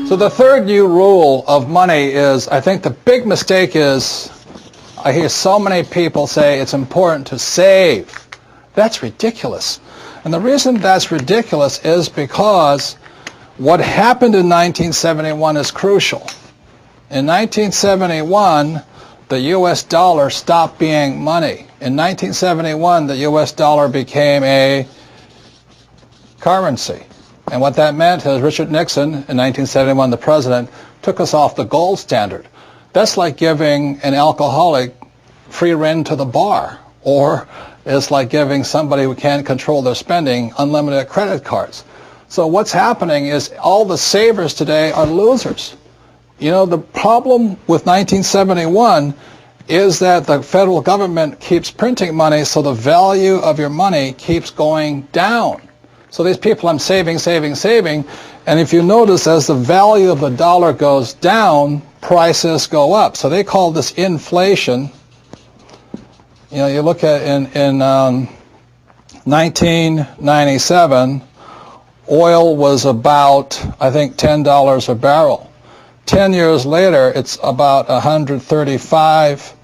So the third new rule of money is, I think the big mistake is, I hear so many people say it's important to save. That's ridiculous. And the reason that's ridiculous is because what happened in 1971 is crucial. In 1971, the U.S. dollar stopped being money. In 1971, the U.S. dollar became a currency. And what that meant is Richard Nixon, in 1971, the president, took us off the gold standard. That's like giving an alcoholic free rein to the bar, or it's like giving somebody who can't control their spending unlimited credit cards. So what's happening is all the savers today are losers. You know, the problem with 1971 is that the federal government keeps printing money, so the value of your money keeps going down. So these people, I'm saving, and if you notice, as the value of the dollar goes down, prices go up. So they call this inflation. You know, you look at in 1997, oil was about, I think, $10 a barrel. 10 years later, it's about $135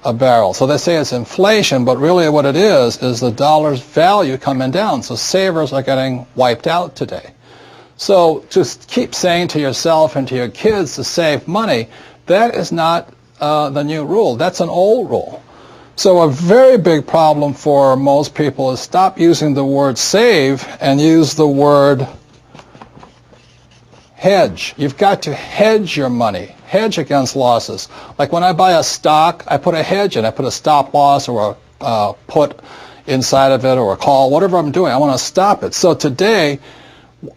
a barrel. So they say it's inflation, but really what it is the dollar's value coming down. So savers are getting wiped out today. So to keep saying to yourself and to your kids to save money, that is not the new rule. That's an old rule. So a very big problem for most people is stop using the word save and use the word hedge. You've got to hedge your money, hedge against losses. Like when I buy a stock, I put a hedge in. I put a stop loss or a put inside of it or a call, whatever I'm doing. I want to stop it. So today,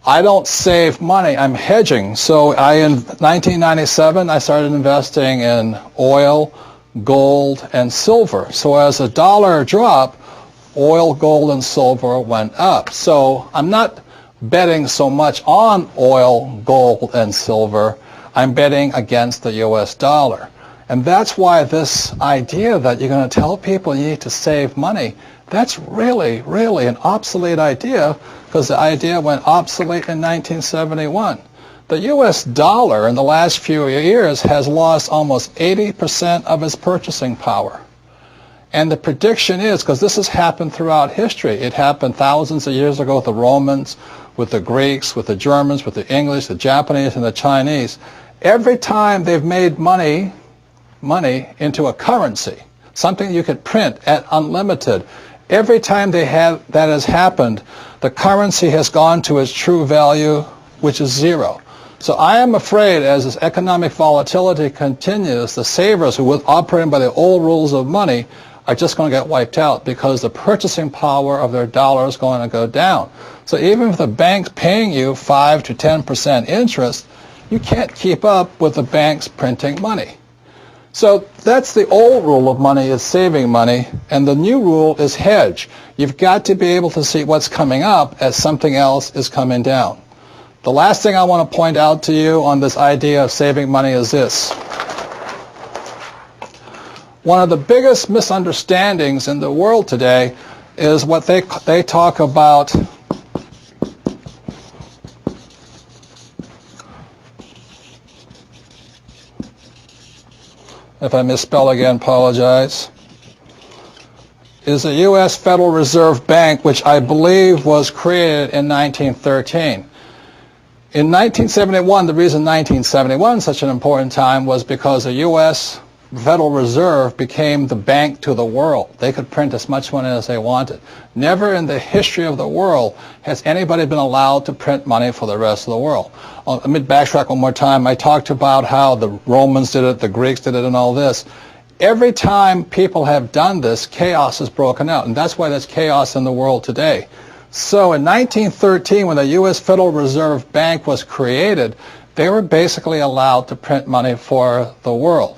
I don't save money, I'm hedging. So in 1997, I started investing in oil, gold, and silver. So as the dollar dropped, oil, gold, and silver went up. So I'm not betting so much on oil, gold, and silver. I'm betting against the U.S. dollar. And that's why this idea that you're going to tell people you need to save money, that's really, really an obsolete idea, because the idea went obsolete in 1971. The U.S. dollar in the last few years has lost almost 80% of its purchasing power. And the prediction is, because this has happened throughout history, it happened thousands of years ago with the Romans, with the Greeks, with the Germans, with the English, the Japanese, and the Chinese. Every time they've made money into a currency, something you could print at unlimited, every time that has happened, the currency has gone to its true value, which is zero. So I am afraid as this economic volatility continues, the savers who were operating by the old rules of money are just going to get wiped out because the purchasing power of their dollar is going to go down. So even if the bank's paying you 5 to 10% interest, you can't keep up with the banks printing money. So that's the old rule of money, is saving money, and the new rule is hedge. You've got to be able to see what's coming up as something else is coming down. The last thing I want to point out to you on this idea of saving money is this. One of the biggest misunderstandings in the world today is what they talk about if I misspell again, apologize, is the U.S. Federal Reserve Bank, which I believe was created in 1913. In 1971, the reason 1971 is such an important time was because the U.S. Federal Reserve became the bank to the world. They could print as much money as they wanted. Never in the history of the world has anybody been allowed to print money for the rest of the world. Let me backtrack one more time. I talked about how the Romans did it, the Greeks did it, and all this. Every time people have done this, chaos has broken out, and that's why there's chaos in the world today. So in 1913, when the U.S. Federal Reserve Bank was created, they were basically allowed to print money for the world.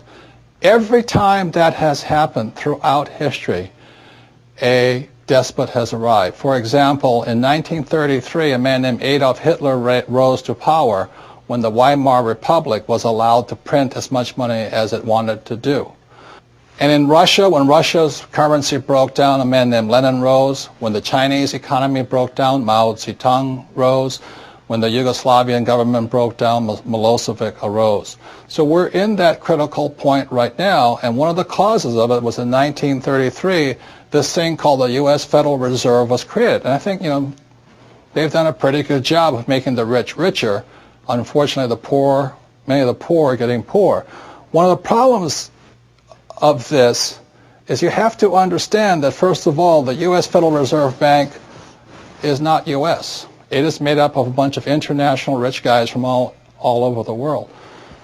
Every time that has happened throughout history, a despot has arrived. For example, in 1933, a man named Adolf Hitler rose to power when the Weimar Republic was allowed to print as much money as it wanted to do. And in Russia, when Russia's currency broke down, a man named Lenin rose. When the Chinese economy broke down, Mao Zedong rose. When the Yugoslavian government broke down, Milosevic arose. So we're in that critical point right now, and one of the causes of it was in 1933, this thing called the U.S. Federal Reserve was created. And I think, they've done a pretty good job of making the rich richer. Unfortunately, the poor, many of the poor are getting poor. One of the problems of this is you have to understand that, first of all, the U.S. Federal Reserve Bank is not U.S. It is made up of a bunch of international rich guys from all over the world.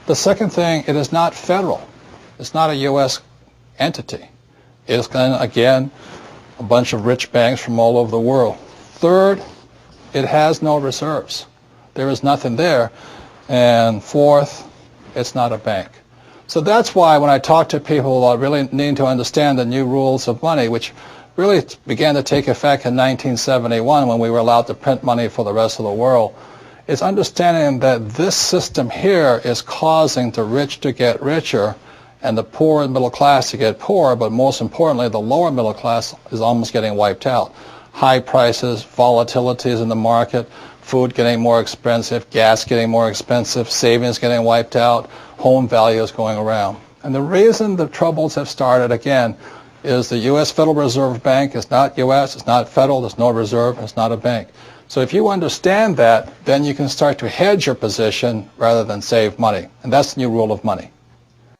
The second thing, it is not federal. It's not a U.S. entity. It is, again, a bunch of rich banks from all over the world. Third, it has no reserves. There is nothing there. And fourth, it's not a bank. So that's why when I talk to people who really need to understand the new rules of money, which really began to take effect in 1971 when we were allowed to print money for the rest of the world, is understanding that this system here is causing the rich to get richer and the poor and middle class to get poorer, but most importantly, the lower middle class is almost getting wiped out. High prices, volatilities in the market, food getting more expensive, gas getting more expensive, savings getting wiped out, home values going around. And the reason the troubles have started, again, is the U.S. Federal Reserve Bank is not U.S., it's not federal, there's no reserve, it's not a bank. So if you understand that, then you can start to hedge your position rather than save money. And that's the new rule of money.